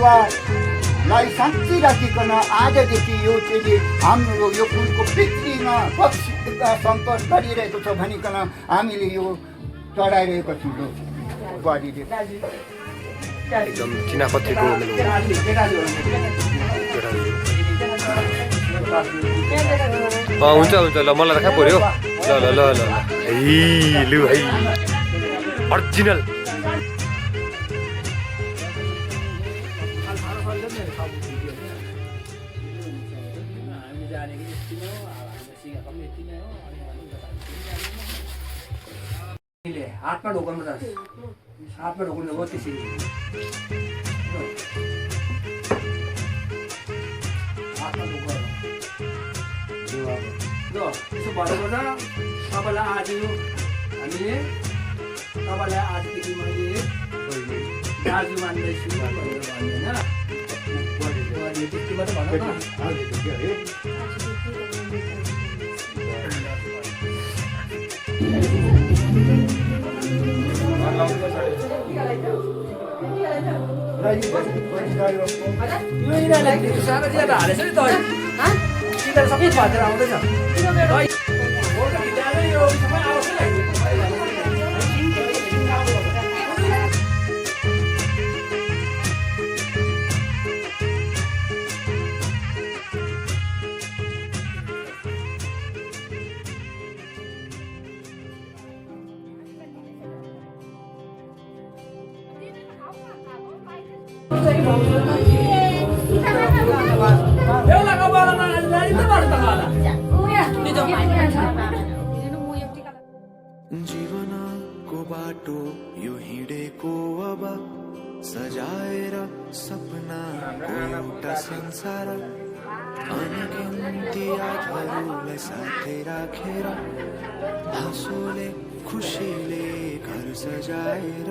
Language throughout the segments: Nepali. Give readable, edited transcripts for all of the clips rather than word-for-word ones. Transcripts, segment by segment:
बाबालाई साँच्ची राखिकन आजदेखि यो चाहिँ हाम्रो यो फुलको बिक्रीमा सन्तोष गरिरहेको छ भनिकन हामीले यो चढाइरहेको छौँ बुहारीले एकदम चिनापत्रीको हुन्छ हुन्छ ल मलाई राखा पर्यो ल ल ल ल है लु है ओरिजिनल हातमा ढोक्नु पर्छ हातमा ढोक्नु हो त्यसरी हातमा ढोक्नु ल यसो भन्नुपर्छ तपाईँलाई आज हामीले तपाईँलाई आजदेखि मैले दाजु मान्दैछु भनेर भन्नु होइन त्यति मात्रै भन्नु साह्रो ज्यादा हालेछ नि त सबै भातेर आउँदैछ जीवनको बाटो यो हिँडेको अब सजाएर सपना एउटा संसार अनगिन्ती यादहरूलाई साथै राखेर हाँसोले खुसीले घर सजाएर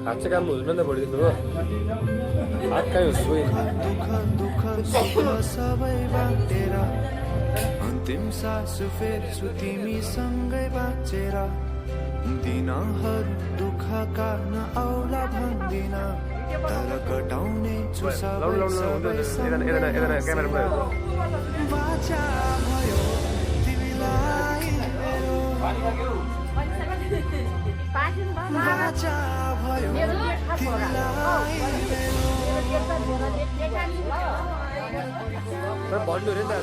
हात चाहिँ काम हुँदैन त बढी हो हात कहीँ दुःख सुख सबै बाटेर अन्तिम सास फेर्छु तिमीसँगै बाँचेर दिनहरू दुःखका नआउला भन्दिन तर कटाउने छु बाचा भयो तिमीलाई बाचा भयो भन्नु रे त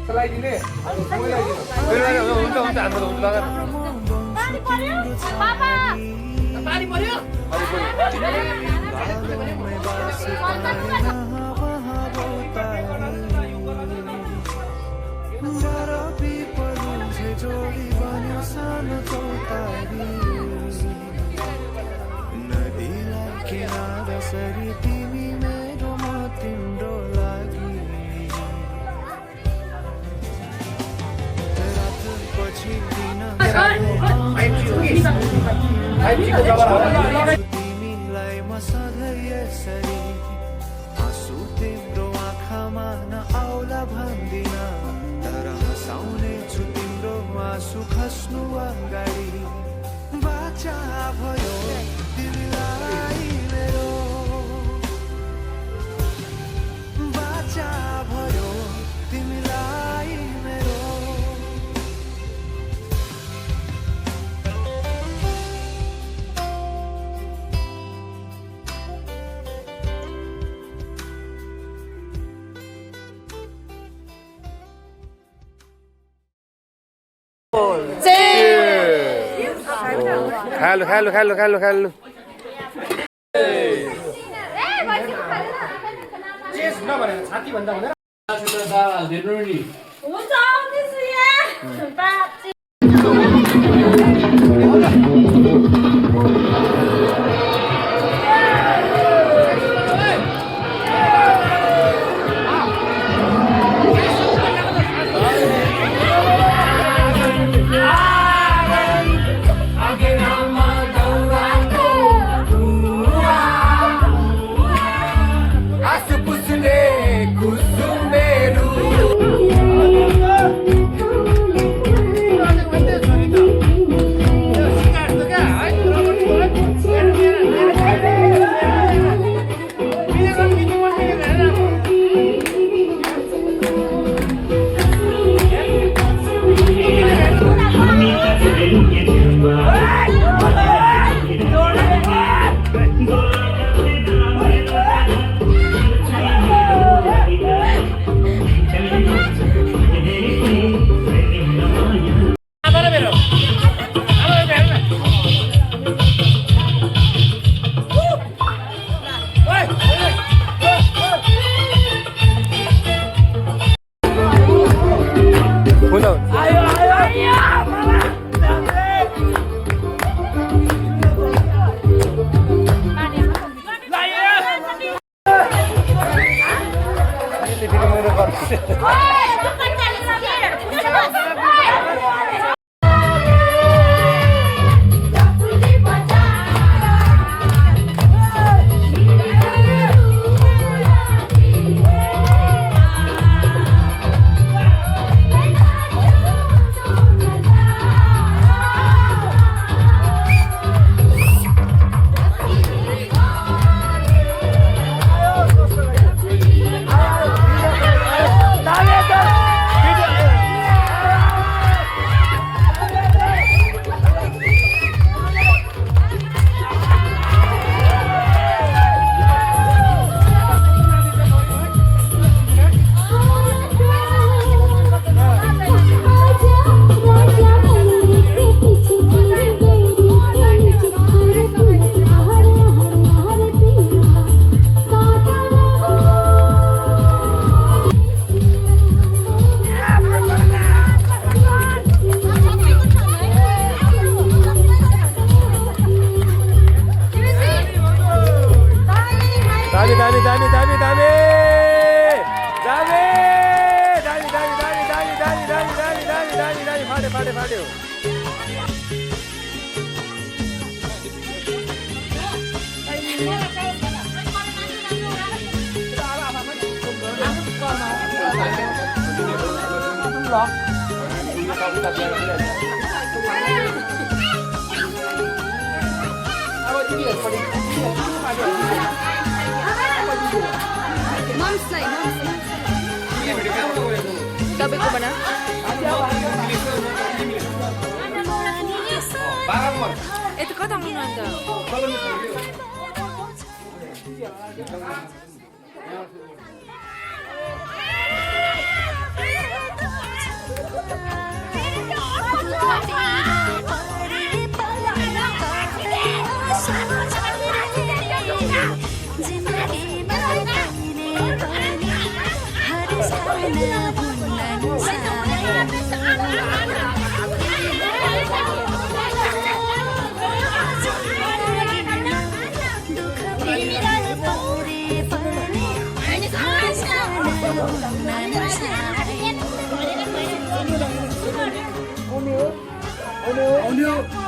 चलाइदिने हुन्छ हुन्छ हाम्रो हुन्छ लगाएर पानी पर्यो जोडी बन्यो सानो चौतारी नदीलाई किनारा सरी तिमी मेरो म तिम्रो लागि रात पछि दिन तिमीलाई म सधैँ यसरी आँसु तिम्रो आँखामा नआउला भन्दिन तर हँसाउने छु तिम्रो आँसु खस्नु अगाडि बाचा भयो तिमीलाई मेरो बाचा भयो तिमीलाई मेरो खालु खालु खालु खालु खालु चेस नभनेर छाती भन्दा हुँदैन हुन्छ आउँदैछु यहाँ Gabi ko ba na? Ito ka tang nanda. Oh no!